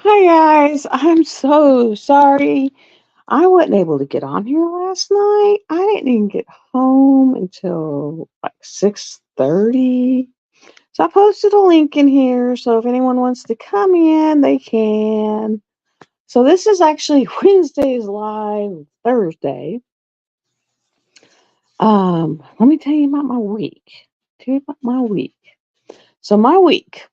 Hi guys, I'm so sorry. I wasn't able to get on here last night. I didn't even get home until like 6:30. So I posted a link in here so if anyone wants to come in, they can. So this is actually Wednesday's live Thursday. Let me tell you about my week. Tell you about my week. So my week,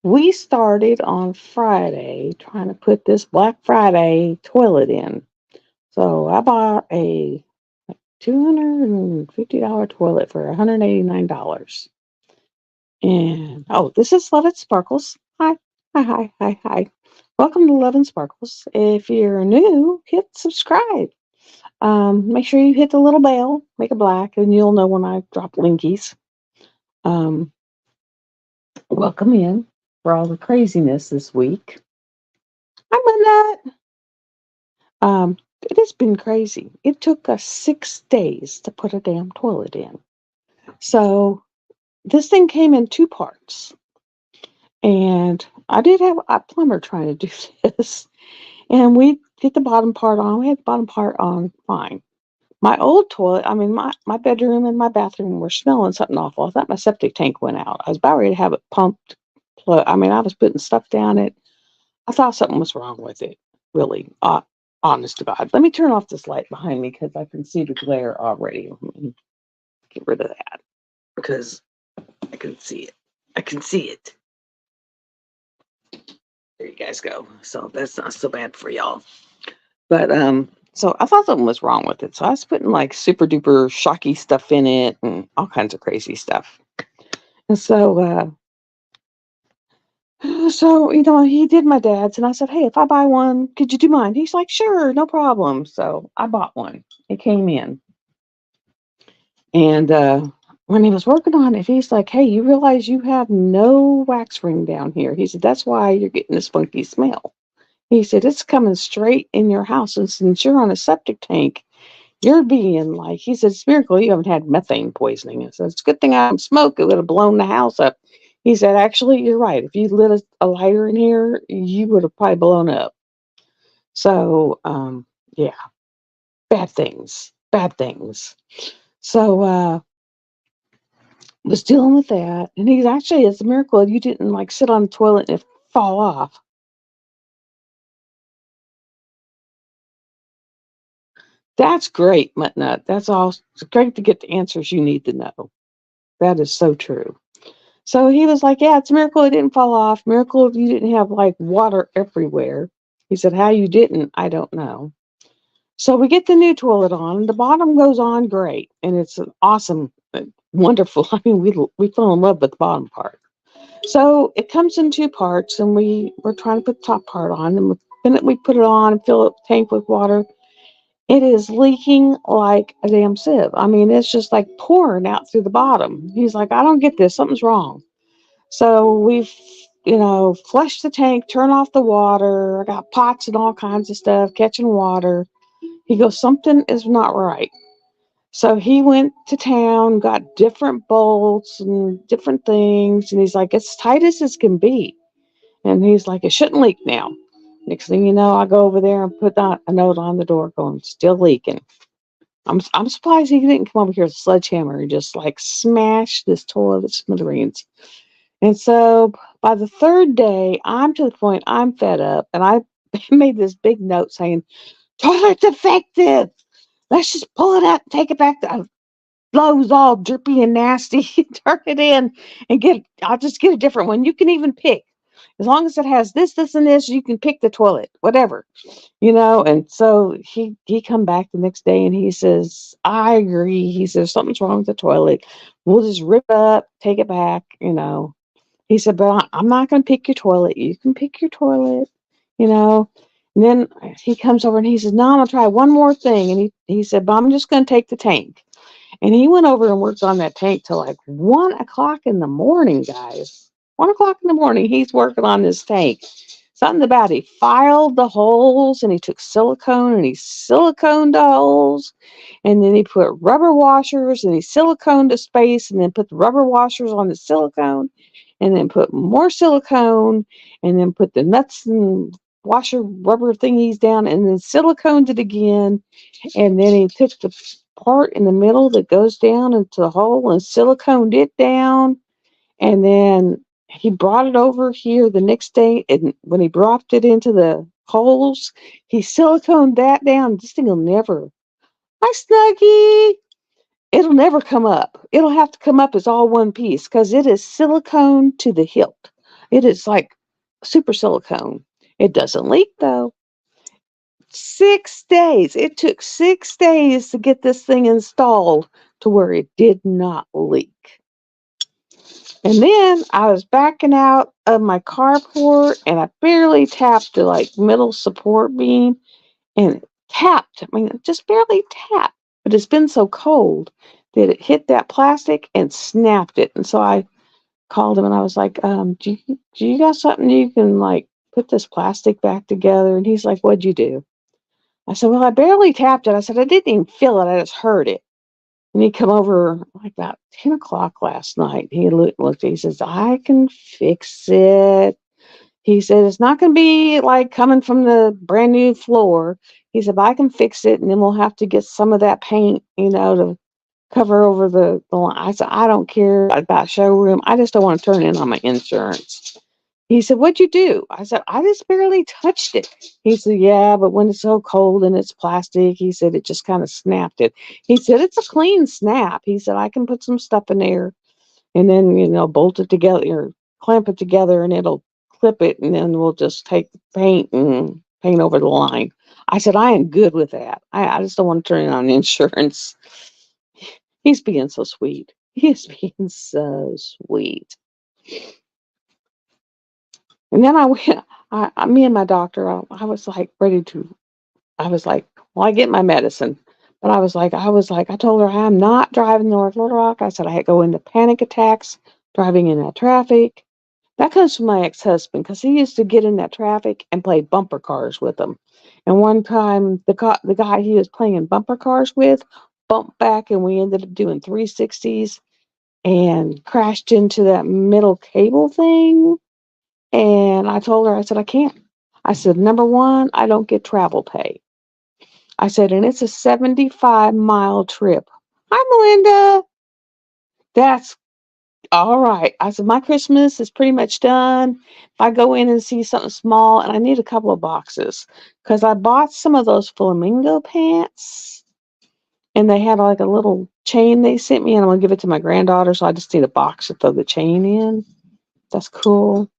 we started on Friday trying to put this Black Friday toilet in. So I bought a $250 toilet for $189. And this is Love It Sparkles. Hi, hi, hi, hi, hi. Welcome to Love and Sparkles. If you're new, hit subscribe. Make sure you hit the little bell, make it black, and you'll know when I drop linkies. Um, Welcome in for all the craziness this week. I'm a nut. It has been crazy. It took us 6 days to put a damn toilet in. So this thing came in two parts, and I did have a plumber trying to do this, and we did the bottom part on. We had the bottom part on fine. My old toilet, I mean, my bedroom and my bathroom were smelling something awful. I thought my septic tank went out. I was about ready to have it pumped. I mean, I was putting stuff down it. I thought something was wrong with it, really. Honest to God. Let me turn off this light behind me because I can see the glare already. Let me get rid of that because I can see it. I can see it. There you guys go. So that's not so bad for y'all. But so I thought something was wrong with it. So I was putting like super duper shocky stuff in it and all kinds of crazy stuff. And so he did my dad's, and I said, "Hey, if I buy one, could you do mine?" He's like, "Sure, no problem." So I bought one. It came in, and when he was working on it, he's like, "Hey, you realize you have no wax ring down here?" He said, "That's why you're getting this funky smell." He said, "It's coming straight in your house, and since you're on a septic tank, you're being like," he said, "It's a miracle you haven't had methane poisoning." He said, "It's a good thing I don't smoke. It would have blown the house up." He said, "Actually, you're right. If you lit a lighter in here, you would have probably blown up." So, yeah, bad things, bad things. So, was dealing with that, and he's actually, it's a miracle you didn't like sit on the toilet and it fall off. That's great, Muttnut. That's all. It's great to get the answers you need to know. That is so true. So he was like, "Yeah, it's a miracle it didn't fall off. Miracle you didn't have like water everywhere." He said, "How you didn't, I don't know." So we get the new toilet on, and the bottom goes on great, and it's an awesome, wonderful. I mean, we fell in love with the bottom part. So it comes in two parts, and we're trying to put the top part on, and the minute we put it on and fill up the tank with water, it is leaking like a damn sieve. I mean, it's just like pouring out through the bottom. He's like, "I don't get this. Something's wrong." So we've, flushed the tank, turn off the water. I got pots and all kinds of stuff catching water. He goes, "Something is not right." So he went to town, got different bolts and different things. And he's like, "It's tight as this can be." And he's like, "It shouldn't leak now." Next thing you know, I go over there and put a note on the door going, "Still leaking." I'm surprised he didn't come over here with a sledgehammer and just like smash this toilet to smithereens. And so by the third day, I'm to the point I'm fed up, and I made this big note saying, "Toilet defective. Let's just pull it out and take it back to Lowe's all drippy and nasty, turn it in and I'll just get a different one. You can even pick. As long as it has this, this, and this, you can pick the toilet, whatever." And so he come back the next day and he says, "I agree." He says, "Something's wrong with the toilet. We'll just rip it up, take it back." He said, "But I'm not going to pick your toilet. You can pick your toilet, you know." And then he comes over and he says, "No, I'm going to try one more thing." And he said, "But I'm just going to take the tank." And he went over and worked on that tank till like 1 o'clock in the morning, guys. 1 o'clock in the morning, he's working on this tank. Something about he filed the holes and he took silicone and he siliconed the holes. And then he put rubber washers and he siliconed the space and then put the rubber washers on the silicone. and then put more silicone, and then put the nuts and washer rubber thingies down, and then siliconed it again. And then he took the part in the middle that goes down into the hole and siliconed it down. And then he brought it over here the next day. And when he dropped it into the holes, he siliconed that down. This thing will never, hi, Snuggie. It'll never come up. It'll have to come up as all one piece because it is silicone to the hilt. It is like super silicone. It doesn't leak though. 6 days. It took 6 days to get this thing installed to where it did not leak. And then I was backing out of my carport and I barely tapped the like middle support beam and it tapped. I mean, it just barely tapped, but it's been so cold that it hit that plastic and snapped it. And so I called him and I was like, do you got something you can like put this plastic back together? And he's like, what'd you do? I said, well, I barely tapped it. I said, I didn't even feel it. I just heard it. And he come over like about 10 o'clock last night. He looked, he says, I can fix it. He said, it's not going to be like coming from the brand new floor. He said, but I can fix it. And then we'll have to get some of that paint, to cover over the line. I said, I don't care about showroom. I just don't want to turn in on my insurance. He said, what'd you do? I said, I just barely touched it. He said, yeah, but when it's so cold and it's plastic, he said, it just kind of snapped it. He said, it's a clean snap. He said, I can put some stuff in there and then, bolt it together or clamp it together and it'll clip it. And then we'll just take the paint and paint over the line. I said, I am good with that. I just don't want to turn it on insurance. He's being so sweet. He is being so sweet. And then I went, me and my doctor, I was like ready to, I was like, well, I get my medicine. But I told her I'm not driving North Little Rock. I said I go into panic attacks driving in that traffic. That comes from my ex-husband because he used to get in that traffic and play bumper cars with them. And one time, the guy he was playing bumper cars with bumped back, and we ended up doing 360s and crashed into that middle cable thing. And I told her, I said, I can't. I said, number one, I don't get travel pay. I said, and it's a 75-mile trip. Hi, Melinda. That's all right. I said, my Christmas is pretty much done. If I go in and see something small, and I need a couple of boxes, because I bought some of those flamingo pants, and they had like a little chain they sent me, and I'm going to give it to my granddaughter, so I just need a box to throw the chain in. That's cool.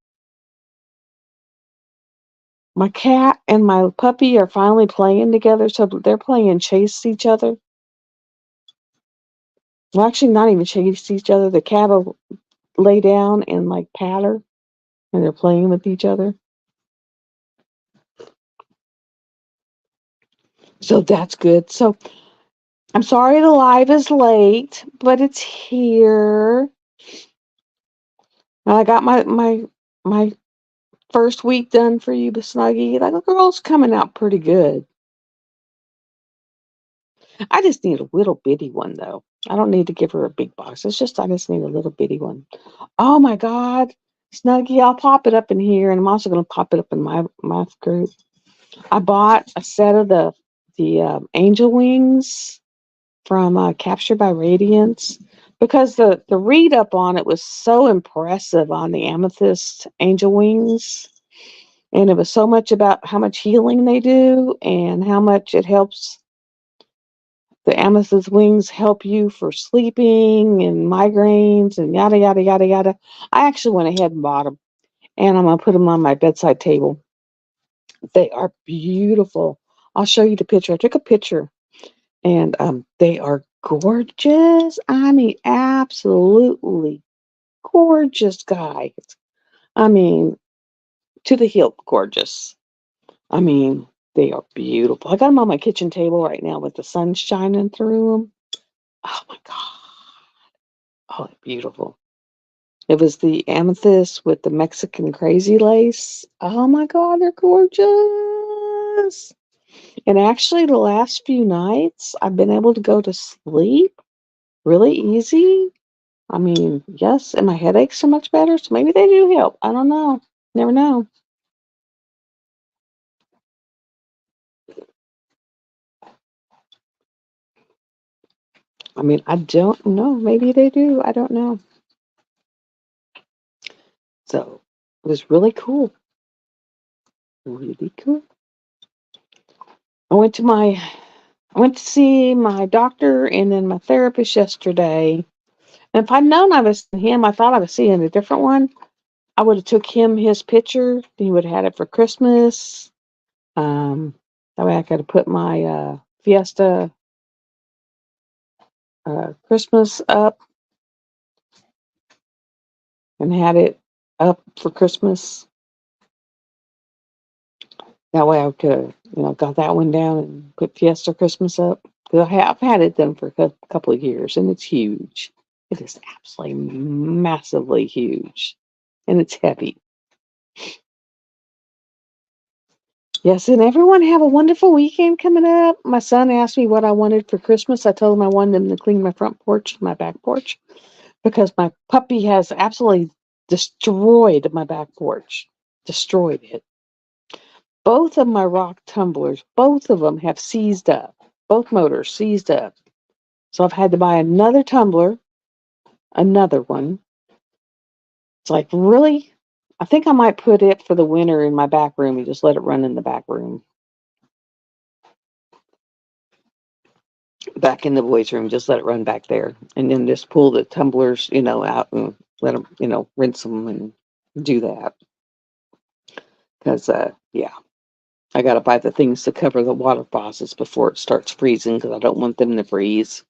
My cat and my puppy are finally playing together, so they're playing chase each other. Well, actually, not even chase each other. The cat will lay down and like pat her, and they're playing with each other. So that's good. So I'm sorry the live is late, but it's here. I got my first week done for you, Snuggie. Like the girl's coming out pretty good. I just need a little bitty one though. I don't need to give her a big box. It's just I just need a little bitty one. Oh my God, Snuggie, I'll pop it up in here, and I'm also going to pop it up in my group. I bought a set of the angel wings from Captured by Radiance because the read up on it was so impressive on the amethyst angel wings, and it was so much about how much healing they do and how much it helps. The amethyst wings help you for sleeping and migraines and yada yada yada yada. I actually went ahead and bought them, and I'm gonna put them on my bedside table. They are beautiful. I'll show you the picture. I took a picture, and they are gorgeous. I mean, absolutely gorgeous, guys. I mean, to the hilt gorgeous. I mean, they are beautiful. I got them on my kitchen table right now with the sun shining through them. Oh my God. Oh, they're beautiful. It was the amethyst with the Mexican crazy lace. Oh my God, they're gorgeous. And actually, the last few nights, I've been able to go to sleep really easy. I mean, yes, and my headaches are much better, so maybe they do help. I don't know. Never know. I mean, I don't know. Maybe they do. I don't know. So it was really cool. Really cool. I went to my I went to see my doctor and then my therapist yesterday. And if I'd known I was seeing him, I thought I was seeing a different one. I would have took him his picture. He would have had it for Christmas. Um, that way I could have put my Fiesta Christmas up and had it up for Christmas. That way I could have, got that one down and put Fiesta Christmas up. Because I've had it done for a couple of years and it's huge. It is absolutely massively huge. And it's heavy. Yes, and everyone have a wonderful weekend coming up. My son asked me what I wanted for Christmas. I told him I wanted him to clean my front porch, my back porch, because my puppy has absolutely destroyed my back porch. Destroyed it. Both of my rock tumblers, both of them have seized up. Both motors seized up. So I've had to buy another tumbler, another one. It's like, really? I think I might put it for the winter in my back room and just let it run in the back room. Back in the boys' room, just let it run back there. And then just pull the tumblers, out and let them, rinse them and do that. Because, yeah, I got to buy the things to cover the water faucets before it starts freezing because I don't want them to freeze.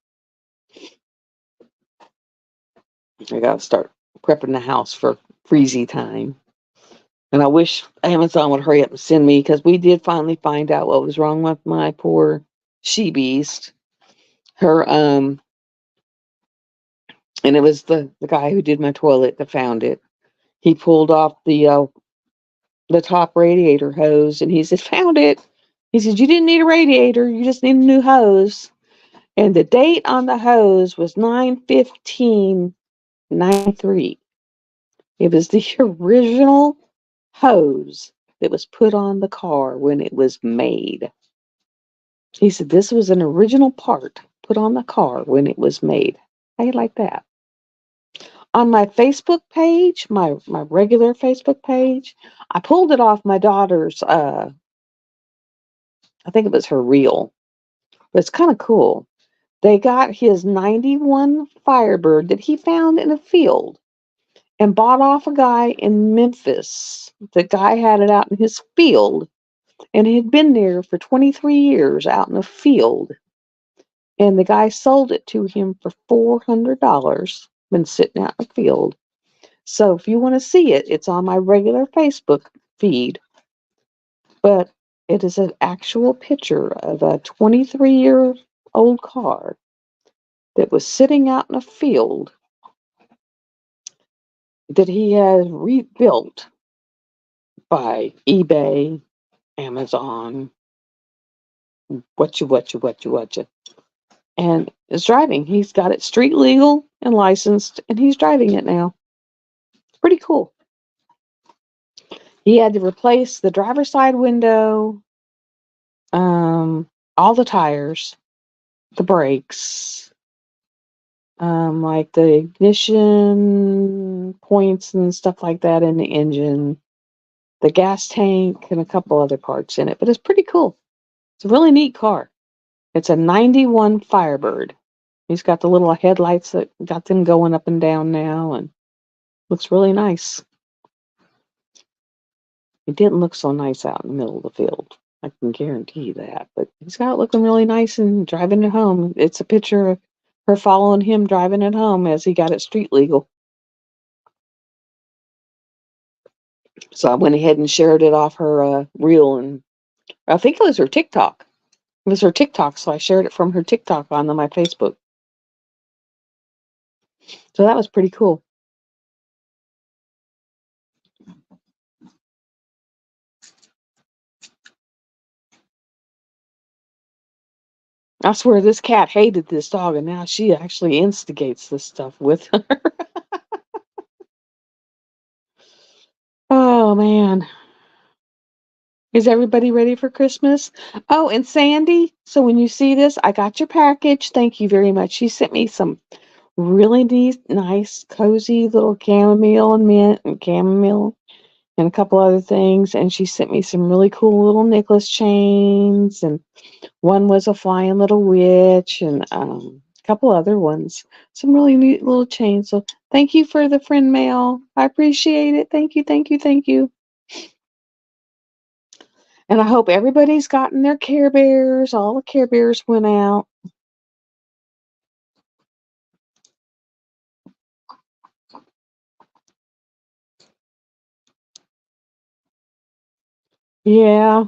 I got to start prepping the house for freezy time. And I wish Amazon would hurry up and send me because we did finally find out what was wrong with my poor she beast. Her and it was the guy who did my toilet that found it. He pulled off the top radiator hose and he said, "Found it." He said, "You didn't need a radiator, you just need a new hose." And the date on the hose was 9/15/93. It was the original hose that was put on the car when it was made. He said this was an original part put on the car when it was made. How you like that? On my Facebook page, my regular Facebook page, I pulled it off my daughter's I think it was her reel. But it's kind of cool. They got his 91 Firebird that he found in a field and bought off a guy in Memphis. The guy had it out in his field and it had been there for 23 years out in a field. And the guy sold it to him for $400, been sitting out in the field. So if you want to see it, it's on my regular Facebook feed. But it is an actual picture of a 23-year-old car that was sitting out in a field that he has rebuilt by eBay, Amazon, what you. And is driving. He's got it street legal and licensed, and he's driving it now. It's pretty cool. He had to replace the driver's side window, all the tires, the brakes, like the ignition points and stuff like that in the engine, the gas tank, and a couple other parts in it. But it's pretty cool. It's a really neat car. It's a 91 Firebird. He's got the little headlights that got them going up and down now and looks really nice. It didn't look so nice out in the middle of the field. I can guarantee you that. But he's got it looking really nice and driving it home. It's a picture of her following him driving it home as he got it street legal. So I went ahead and shared it off her reel, and I think it was her TikTok. It was her TikTok, so I shared it from her TikTok on my Facebook. So that was pretty cool. I swear this cat hated this dog, and now she actually instigates this stuff with her. Oh man. Is everybody ready for Christmas? Oh, and Sandy, so when you see this, I got your package. Thank you very much. She sent me some really neat, nice, cozy little chamomile and mint and chamomile and a couple other things. And she sent me some really cool little necklace chains. And one was a flying little witch and a couple other ones. Some really neat little chains. So thank you for the friend mail. I appreciate it. Thank you, thank you, thank you. And I hope everybody's gotten their Care Bears. All the Care Bears went out. Yeah.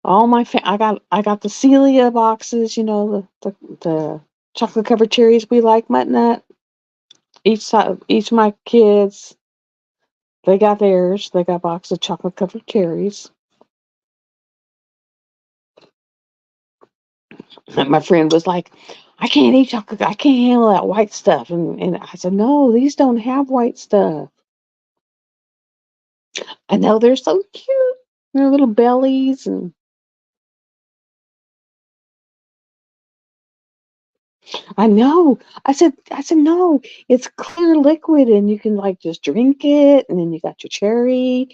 I got the Celia boxes, the chocolate covered cherries we like, Mutt Nut. Each of my kids, they got theirs. They got a box of chocolate covered cherries. And my friend was like, I can't eat chocolate. I can't handle that white stuff. And I said, no, these don't have white stuff. I know they're so cute. Their little bellies and I know. I said, no, it's clear liquid and you can like just drink it and then you got your cherry.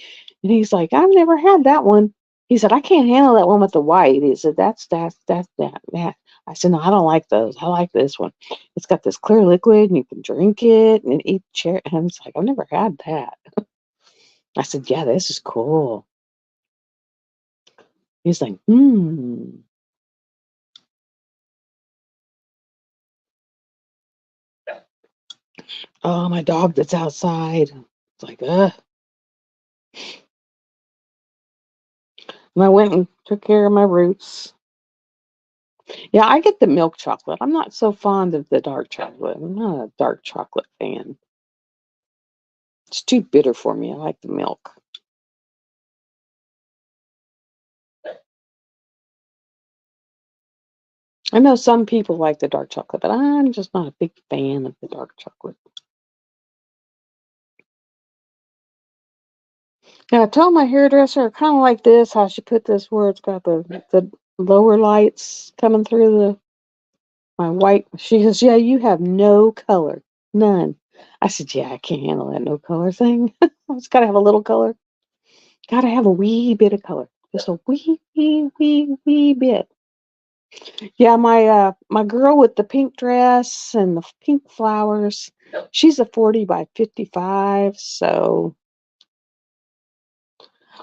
And he's like, I've never had that one. He said, I can't handle that one with the white. He said, that. I said, no, I don't like those. I like this one. It's got this clear liquid and you can drink it and eat cherry. And I was like, I've never had that. I said, yeah, this is cool. He's like, hmm. Oh, my dog that's outside. It's like, ugh. And I went and took care of my roots. Yeah, I get the milk chocolate. I'm not so fond of the dark chocolate. I'm not a dark chocolate fan. It's too bitter for me. I like the milk. I know some people like the dark chocolate, but I'm just not a big fan of the dark chocolate. Yeah, I told my hairdresser kind of like this, how she put this where it's got the lower lights coming through my white. She goes, yeah, you have no color, none. I said, yeah, I can't handle that no color thing. It's got to have a little color. Got to have a wee bit of color, just a wee bit. Yeah, my girl with the pink dress and the pink flowers, she's a 40 by 55, so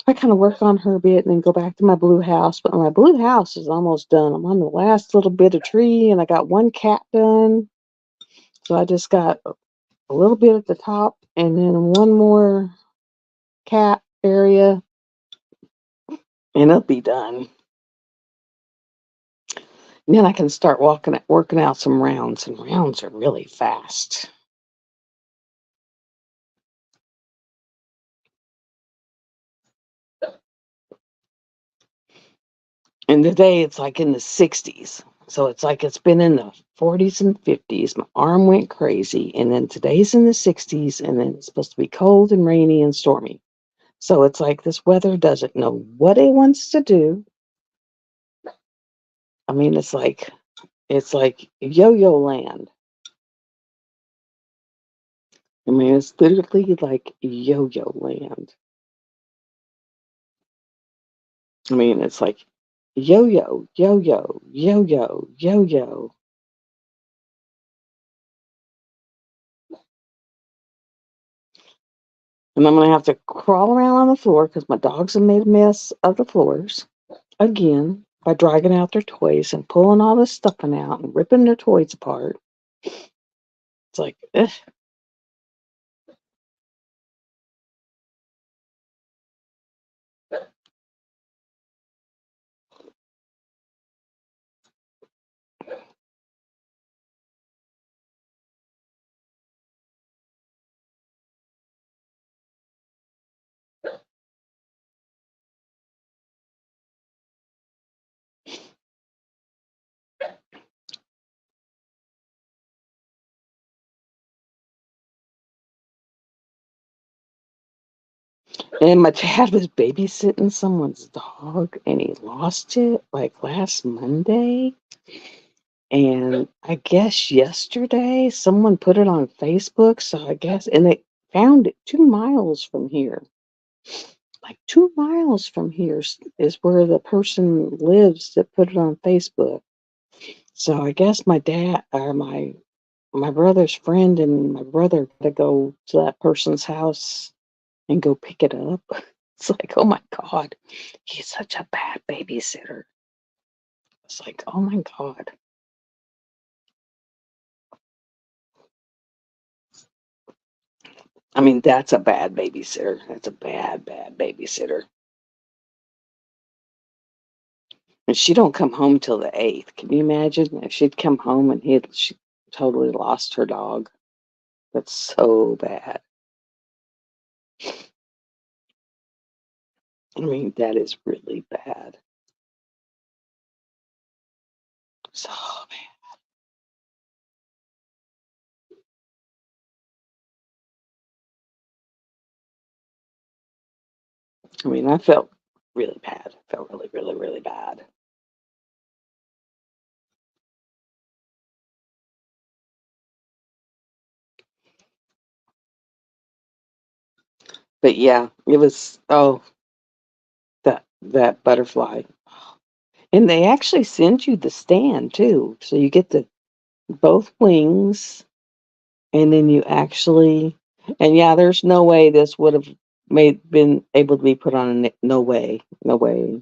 I kind of work on her a bit and then go back to my blue house. But my blue house is almost done. I'm on the last little bit of tree and I got one cat done. So I just got a little bit at the top and then one more cat area and it'll be done. And then I can start working out some rounds, and rounds are really fast. And today it's like in the 60s. So it's like it's been in the 40s and 50s. My arm went crazy. And then today's in the 60s. And then it's supposed to be cold and rainy and stormy. So it's like this weather doesn't know what it wants to do. I mean, it's like yo-yo land. I mean, it's literally like yo-yo land. I mean, it's like yo-yo, yo-yo, yo-yo, yo-yo. And I'm going to have to crawl around on the floor because my dogs have made a mess of the floors again by dragging out their toys and pulling all this stuffing out and ripping their toys apart. It's like, ugh. And my dad was babysitting someone's dog and he lost it like last Monday. And I guess yesterday someone put it on Facebook. So I guess, and they found it 2 miles from here. Like 2 miles from here is where the person lives that put it on Facebook. So I guess my dad or my brother's friend and my brother got to go to that person's house and go pick it up. It's like, oh my God, he's such a bad babysitter. It's like, oh my God. I mean, that's a bad babysitter. That's a bad, bad babysitter. And she don't come home till the 8th. Can you imagine if she'd come home and she totally lost her dog? That's so bad. I mean, that is really bad. So bad. I mean, I felt really bad. I felt really, really, really bad. But yeah, it was, oh, that butterfly. And they actually send you the stand too. So you get the both wings and then you actually, and yeah, there's no way this would have been able to be put on no way. No way.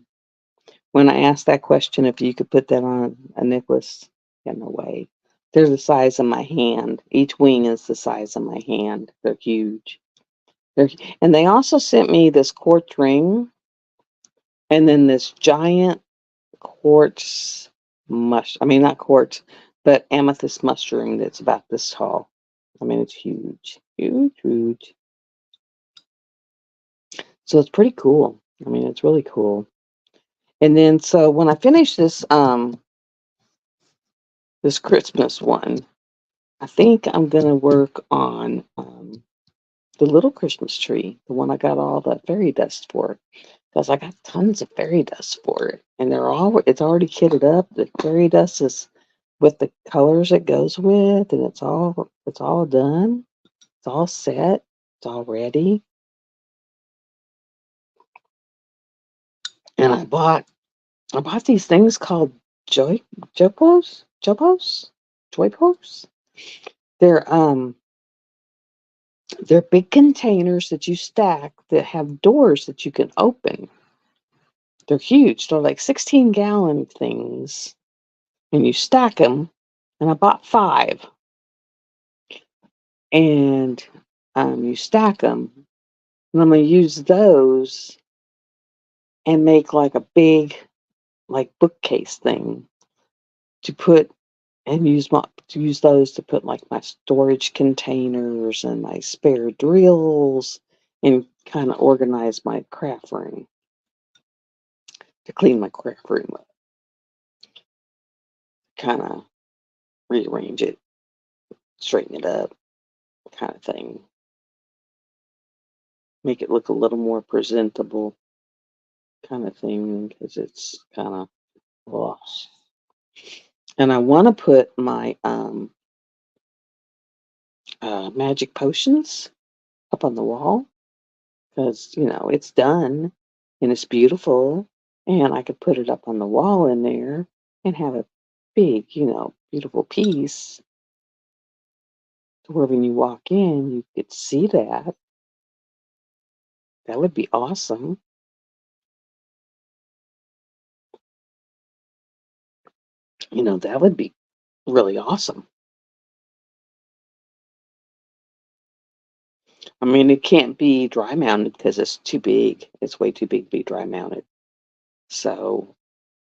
When I asked that question if you could put that on a necklace, yeah, no way. They're the size of my hand. Each wing is the size of my hand. They're huge. They're, and they also sent me this quartz ring and then this giant quartz I mean, not quartz, but amethyst mushroom that's about this tall. I mean, it's huge, huge, huge. So it's pretty cool. I mean, it's really cool. And then, so when I finish this Christmas one, I think I'm gonna work on the little Christmas tree, the one I got all the fairy dust for, because I got tons of fairy dust for it, and it's already kitted up. The fairy dust is with the colors it goes with, and it's all done. It's all set. It's all ready. And I bought these things called joy joypos. They're um they're big containers that you stack that have doors that you can open. They're huge. They're like 16-gallon things, and you stack them. And I bought 5, and you stack them. And I'm gonna use those and make like a big like bookcase thing to put and use those to put like my storage containers and my spare drills and kind of organize my craft room to clean my craft room up, kind of rearrange it, straighten it up, kind of thing, make it look a little more presentable, kind of thing, because it's kind of lost. And I want to put my magic potions up on the wall because it's done and it's beautiful, and I could put it up on the wall in there and have a big, beautiful piece to where when you walk in, you could see that. That would be awesome. That would be really awesome. I mean, it can't be dry mounted because it's too big. It's way too big to be dry mounted. So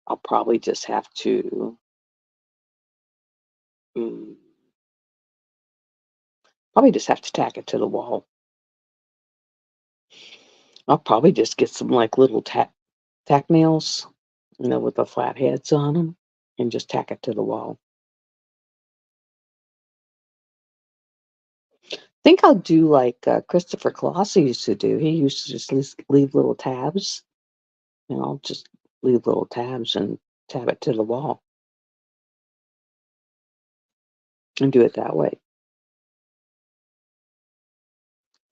I'll probably just have to, mm, tack it to the wall. I'll probably just get some like little tack nails, with the flat heads on them, and just tack it to the wall. Think I'll do like Christopher Colossi used to do. He used to just leave little tabs. Just leave little tabs and tab it to the wall and do it that way.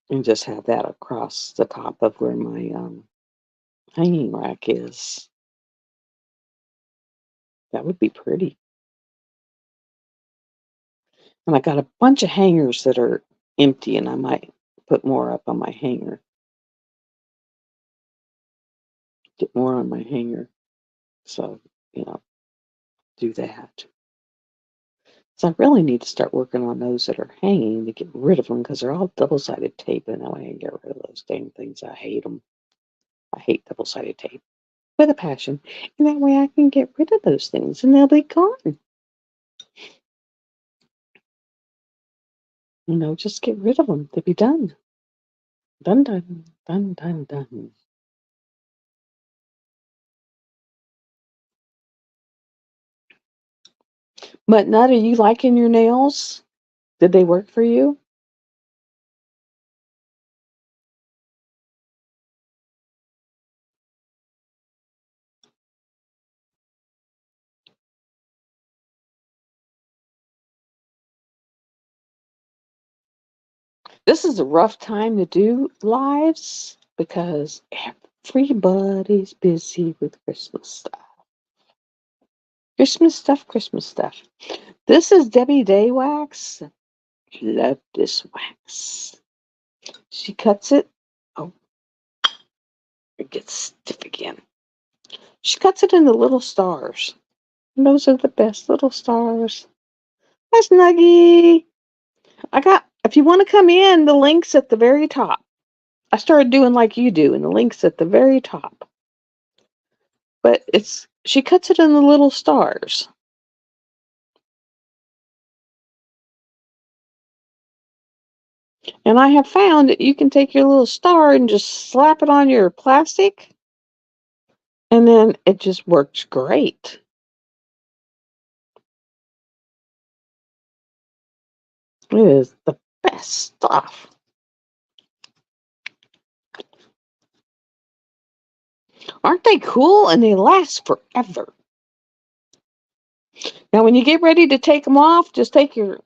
And just have that across the top of where my hanging rack is. That would be pretty. And I got a bunch of hangers that are empty, and I might put more up on my hanger. Get more on my hanger. So, do that. So I really need to start working on those that are hanging to get rid of them because they're all double-sided tape, and that way I can get rid of those dang things. I hate them. I hate double-sided tape with a passion. And that way I can get rid of those things and they'll be gone. Just get rid of them. They'll be done. Done, done, done, done, done. But Nut, are you liking your nails? Did they work for you? This is a rough time to do lives because everybody's busy with Christmas stuff. Christmas stuff, Christmas stuff. This is Debbie Day wax. Love this wax. She cuts it. Oh, it gets stiff again. She cuts it into little stars. And those are the best little stars. That's Nuggy. If you want to come in, the link's at the very top. I started doing like you do, and the link's at the very top. But she cuts it into little stars. And I have found that you can take your little star and just slap it on your plastic, and then it just works great. It is the best stuff. Aren't they cool? And they last forever. Now, when you get ready to take them off, just take your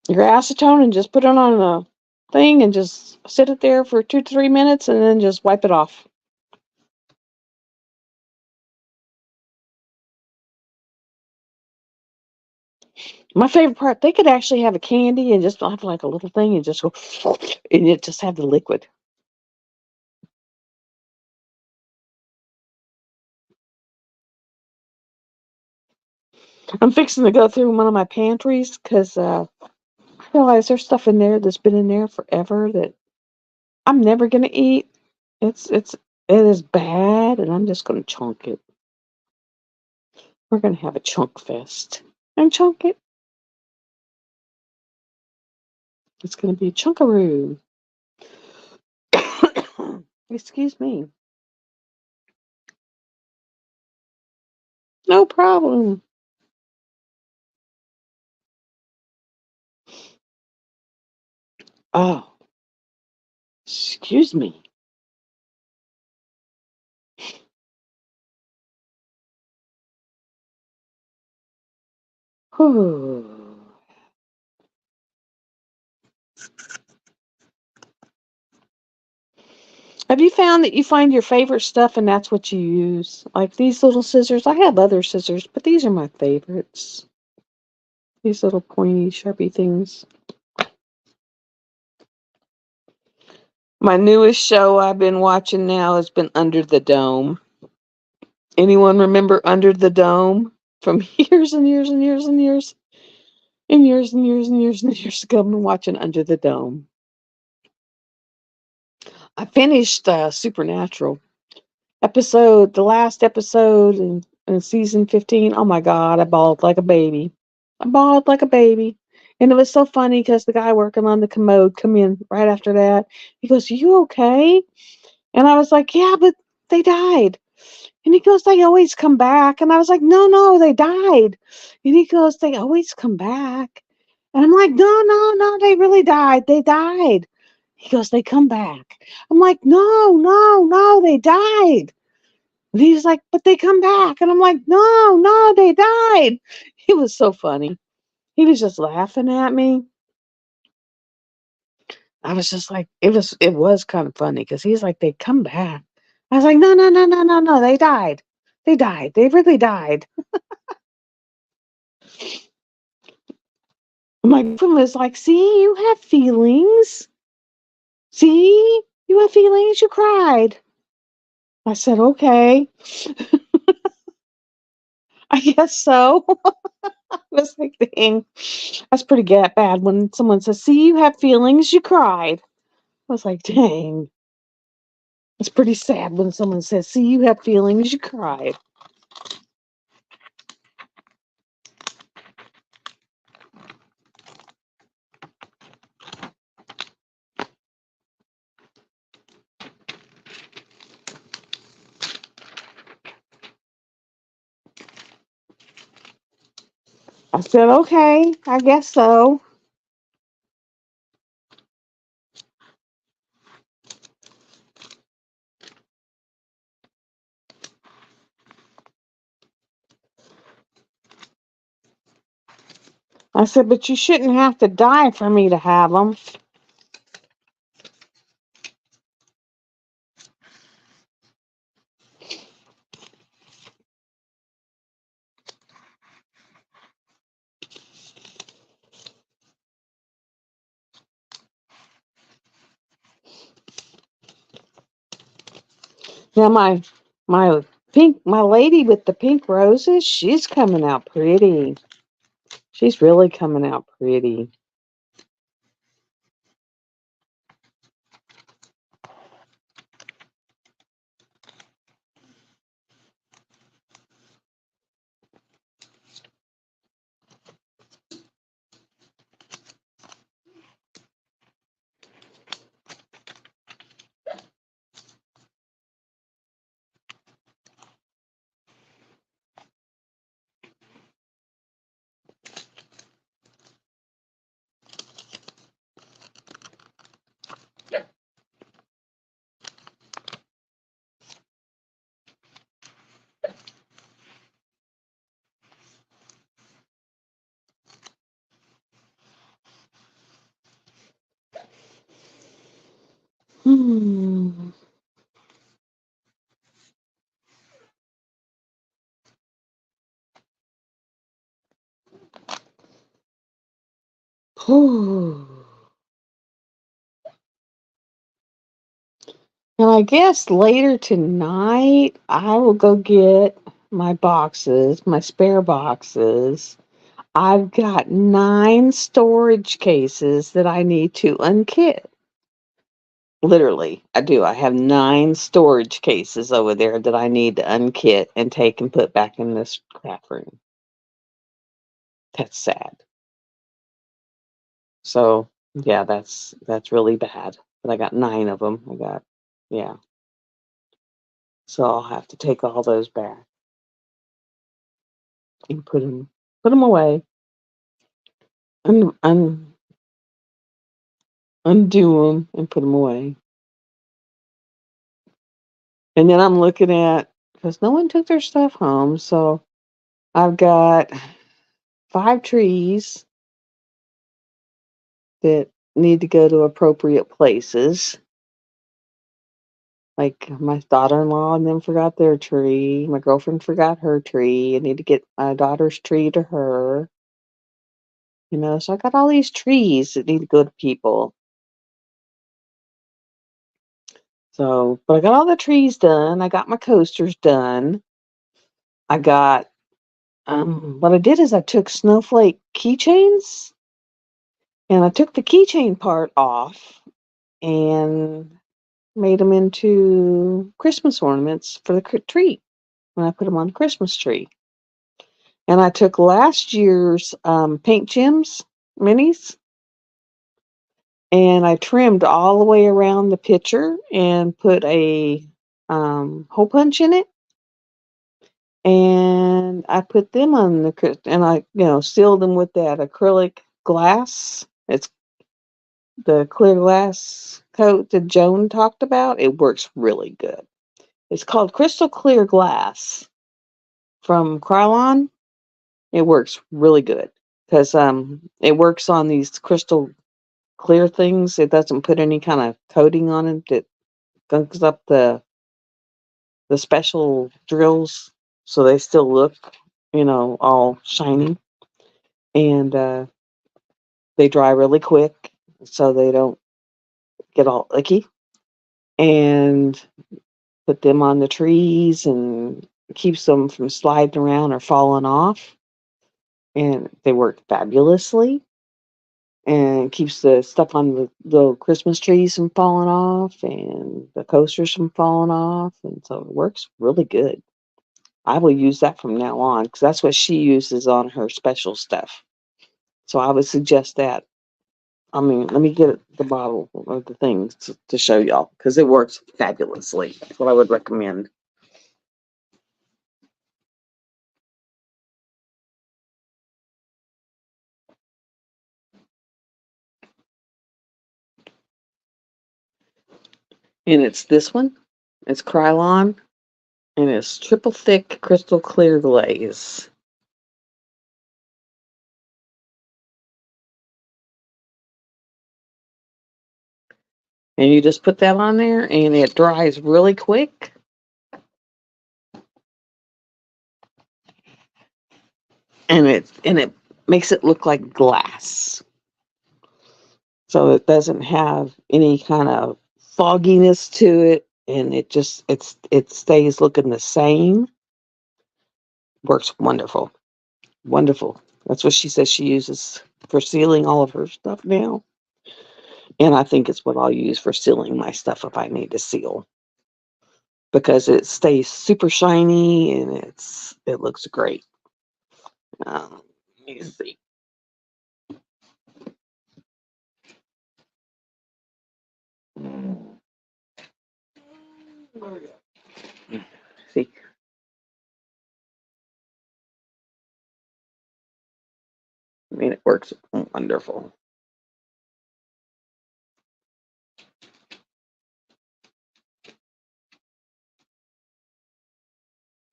acetone and just put it on the thing and just sit it there for 2 to 3 minutes and then just wipe it off. My favorite part, they could actually have a candy and just have like a little thing and just go, and it just have the liquid. I'm fixing to go through one of my pantries because I realize there's stuff in there that's been in there forever that I'm never gonna eat. It is bad, and I'm just gonna chunk it. We're gonna have a chunk fest and chunk it. It's gonna be a chunkaroo. Excuse me. No problem. Oh, excuse me. Whew. Have you found that you find your favorite stuff and that's what you use? Like these little scissors. I have other scissors, but these are my favorites. These little pointy, sharpie things. My newest show I've been watching now has been Under the Dome. Anyone remember Under the Dome from years and years and years and years? And years and years and years and years ago, I've been watching Under the Dome. I finished Supernatural the last episode in season 15. Oh my God, I bawled like a baby. I bawled like a baby. And it was so funny because the guy working on the commode come in right after that. He goes, "You okay?" And I was like, "Yeah, but they died." And he goes, "They always come back." And I was like, "No, no, they died." And he goes, "They always come back." And I'm like, no, no, no, they really died. They died. He goes, they come back. I'm like, no, no, no, they died. And he's like, but they come back. And I'm like, no, no, they died. He was so funny. He was just laughing at me. I was just like, it was kind of funny because he's like, they come back. I was like, no, no, no, no, no, no, they died. They died. They really died. My girlfriend was like, see, you have feelings. See, you have feelings. You cried. I said, okay, I guess so. I was like, dang, that's pretty bad when someone says, see, you have feelings. You cried. I was like, dang, it's pretty sad when someone says, see, you have feelings. You cried. I said, okay, I guess so. I said, but you shouldn't have to die for me to have them. Now my lady with the pink roses, she's coming out pretty. She's really coming out pretty. Hmm. Whew. And I guess later tonight I will go get my boxes, my spare boxes. I've got 9 storage cases that I need to unkit. Literally, I do. I have 9 storage cases over there that I need to unkit and take and put back in this craft room. That's sad. So, yeah, that's really bad. But I got 9 of them. Yeah. So I'll have to take all those back and put them away. Un, undo them and put them away. And then I'm looking at because no one took their stuff home, so I've got 5 trees that need to go to appropriate places. Like my daughter-in-law and them forgot their tree. My girlfriend forgot her tree. I need to get my daughter's tree to her. So I got all these trees that need to go to people. So, but I got all the trees done. I got my coasters done. I got what I did is I took snowflake keychains and I took the keychain part off and made them into Christmas ornaments for the tree when I put them on the Christmas tree. And I took last year's Paint Gems minis and I trimmed all the way around the picture and put a hole punch in it. And I put them on and I sealed them with that acrylic glass. It's the clear glass coat that Joan talked about. It works really good. It's called Crystal Clear Glass from Krylon. It works really good because it works on these crystal clear things. It doesn't put any kind of coating on it that gunks up the special drills, so they still look, all shiny, and they dry really quick, so they don't get all icky. And put them on the trees and keeps them from sliding around or falling off. And they work fabulously and keeps the stuff on the Christmas trees from falling off and the coasters from falling off. And so it works really good. I will use that from now on because that's what she uses on her special stuff. So I would suggest that. I mean, let me get the bottle or the things to show y'all because it works fabulously. That's what I would recommend. And it's this one. It's Krylon, and it's triple thick crystal clear glaze. And you just put that on there, and it dries really quick. And it makes it look like glass. So it doesn't have any kind of fogginess to it, and it stays looking the same. Works wonderful. Wonderful. That's what she says she uses for sealing all of her stuff now. And I think it's what I'll use for sealing my stuff if I need to seal. Because it stays super shiny and it looks great. Let me see. See, I mean, it works wonderful.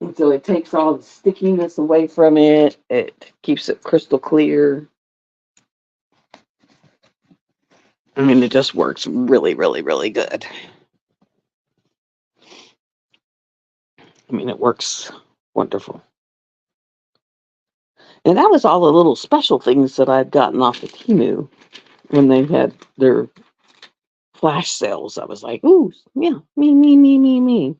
And so it takes all the stickiness away from it. It keeps it crystal clear. I mean, it just works really, really, really good. I mean, it works wonderful. And that was all the little special things that I'd gotten off of Temu when they had their flash sales. I was like, ooh, yeah, me, me, me, me, me.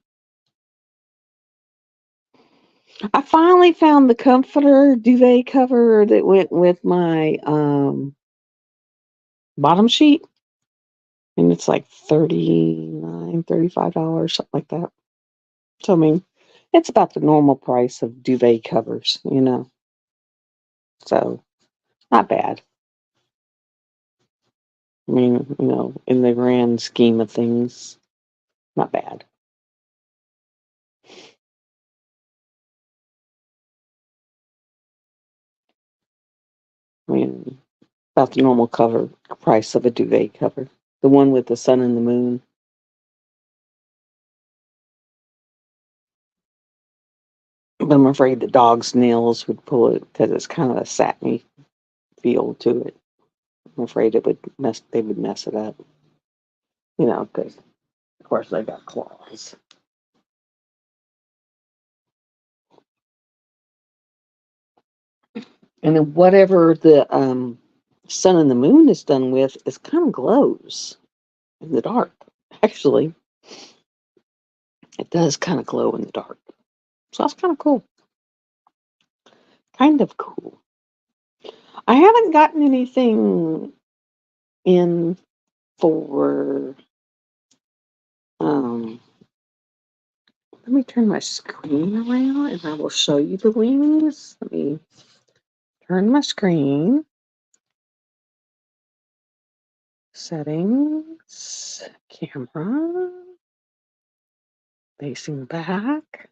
I finally found the comforter duvet cover that went with my bottom sheet. And it's like $35, something like that. So I mean, it's about the normal price of duvet covers. So not bad. I mean, in the grand scheme of things, not bad. I mean, about the normal cover price of a duvet cover. The one with the sun and the moon. But I'm afraid the dog's nails would pull it because it's kind of a satiny feel to it. I'm afraid they would mess it up. Because of course they got claws. And then whatever the sun and the moon is done with is kind of glows in the dark. Actually, it does kind of glow in the dark. So that's kind of cool. Kind of cool. I haven't gotten anything in for let me turn my screen around and I will show you the wings. Let me turn my screen. Settings, camera, facing back.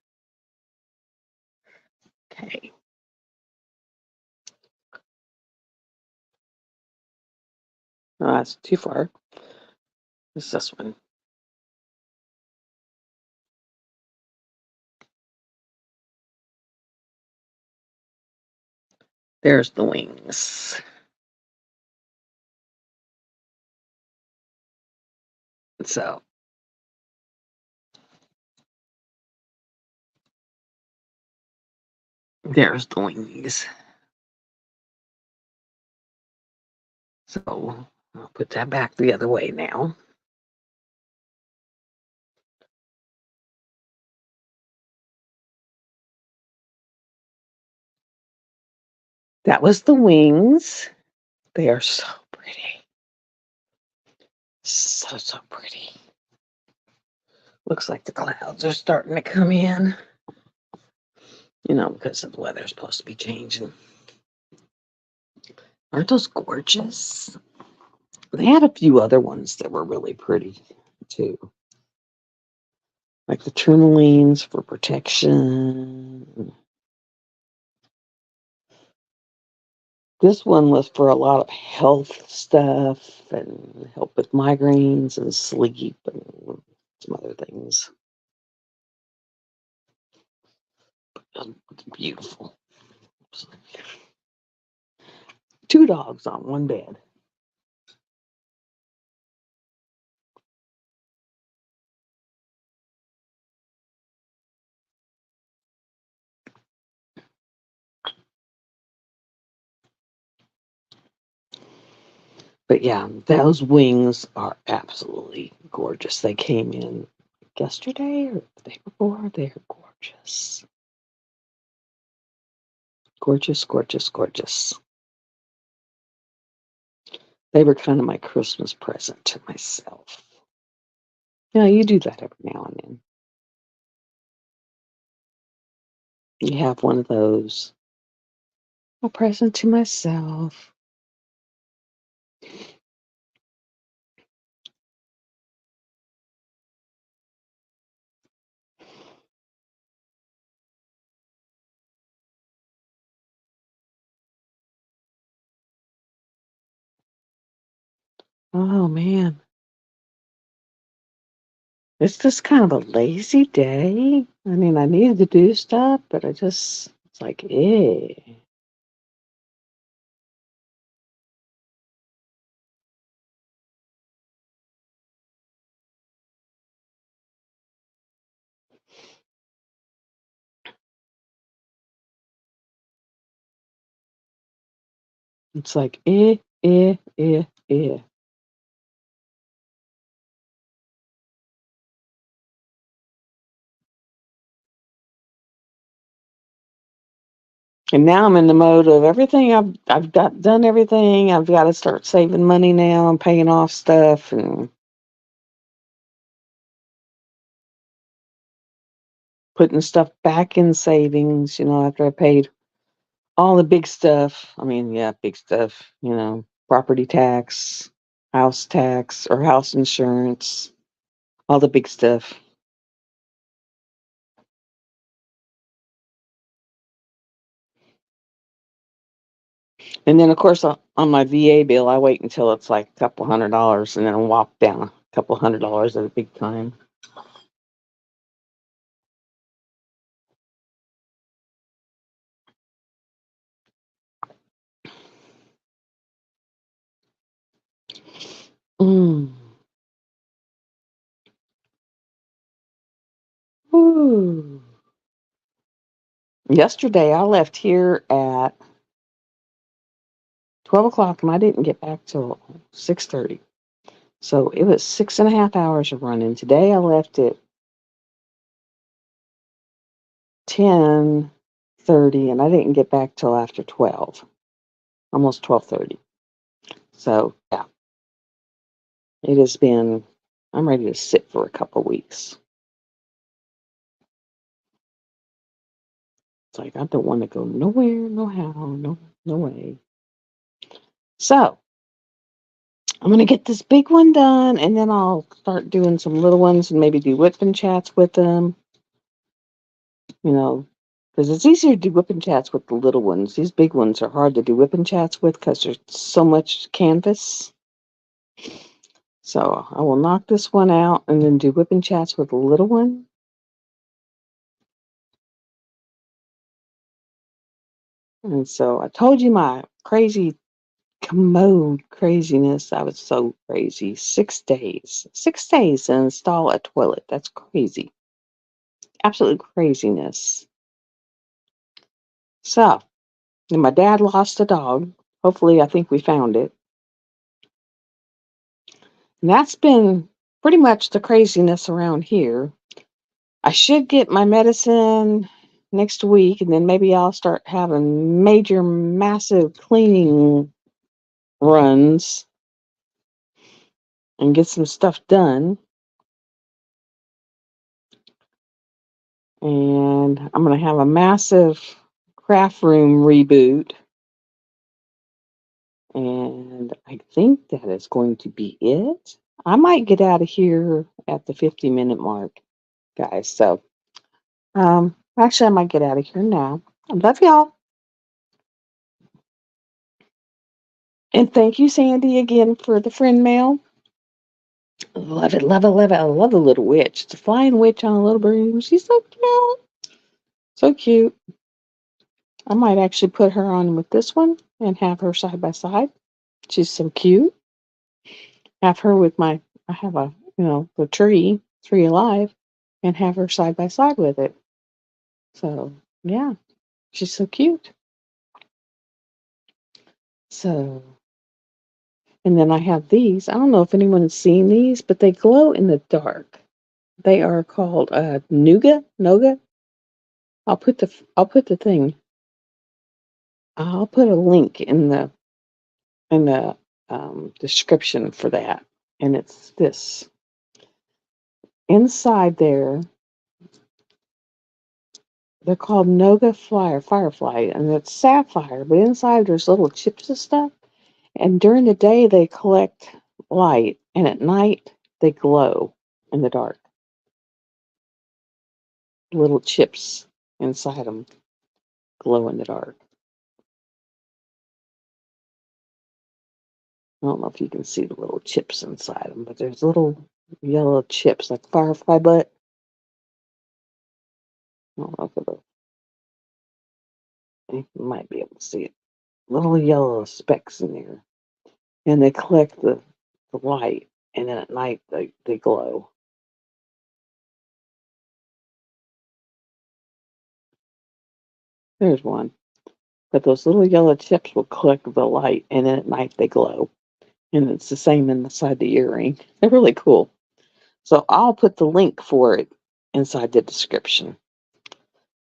Okay. No, that's too far. It's this one. There's the wings. So there's the wings. So I'll put that back the other way now. That was the wings. They are so pretty. So pretty. Looks like the clouds are starting to come in. You know, because the weather's supposed to be changing. Aren't those gorgeous? They had a few other ones that were really pretty too. Like the tourmalines for protection. This one was for a lot of health stuff and help with migraines and sleep and some other things. It's beautiful. Two dogs on one bed. But yeah, those wings are absolutely gorgeous. They came in yesterday or the day before. They are gorgeous. Gorgeous, gorgeous, gorgeous. They were kind of my Christmas present to myself. You know, you do that every now and then. You have one of those. A present to myself. Oh man. It's just kind of a lazy day. I mean, I needed to do stuff, but it's like, eh. It's like, eh. And now I'm in the mode of everything I've got done everything. I've got to start saving money now and paying off stuff and putting stuff back in savings, you know, after I paid all the big stuff. I mean, yeah, big stuff, you know, property tax, house tax or house insurance, all the big stuff. And then, of course, on my VA bill, I wait until it's like a couple $100 and then walk down a couple $100 at a big time. Mm. Ooh. Yesterday, I left here at 12 o'clock and I didn't get back till 6:30. So it was 6.5 hours of running. Today, I left at 10:30 and I didn't get back till after 12, almost 12:30. So, yeah, it has been, I'm ready to sit for a couple weeks. It's like I don't want to go nowhere, no how, no way. So I'm gonna get this big one done, and then I'll start doing some little ones, and maybe do whipping chats with them. You know, because it's easier to do whipping chats with the little ones. These big ones are hard to do whipping chats with because there's so much canvas. So I will knock this one out and then do whipping chats with the little one. And so I told you my crazy commode craziness. I was so crazy. 6 days. 6 days to install a toilet. That's crazy. Absolute craziness. So, and my dad lost a dog. Hopefully, I think we found it. And that's been pretty much the craziness around here. I should get my medicine next week, and then maybe I'll start having major, massive cleaning runs and get some stuff done. And I'm going to have a massive craft room reboot. And I think that is going to be it. I might get out of here at the 50-minute mark, guys. So, actually, I might get out of here now. I love y'all. And thank you, Sandy, again for the friend mail. Love it, love it, love it. I love the little witch. It's a flying witch on a little broom. She's so cute. So cute. I might actually put her on with this one and have her side by side. She's so cute. Have her with I have the tree alive, and have her side by side with it. So, yeah, she's so cute. So, and then I have these. I don't know if anyone has seen these, but they glow in the dark. They are called Noga. I'll put the thing. I'll put a link in the description for that. And it's this. Inside there, they're called Noga Firefly, and it's sapphire, but inside there's little chips of stuff. And during the day, they collect light, and at night, they glow in the dark. Little chips inside them glow in the dark. I don't know if you can see the little chips inside them, but there's little yellow chips like firefly butt. I don't know if you might be able to see it. Little yellow specks in there. And they collect the light, and then at night they glow. There's one. But those little yellow chips will collect the light, and then at night they glow. And it's the same inside the earring. They're really cool. So I'll put the link for it inside the description.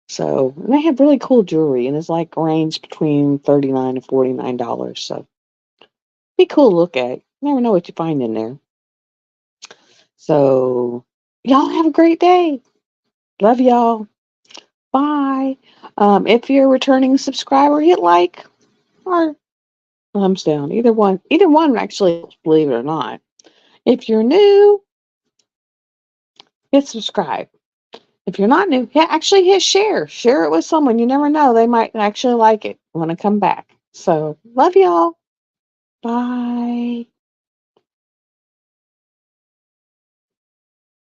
So they have really cool jewelry, and it's like range between $39 and $49. So be cool to look at. You never know what you find in there. So y'all have a great day. Love y'all. Bye. If you're a returning subscriber, hit like or thumbs down. Either one. Either one actually, believe it or not. If you're new, hit subscribe. If you're not new, actually hit share. Share it with someone. You never know. They might actually like it when I come back. So love y'all. Bye.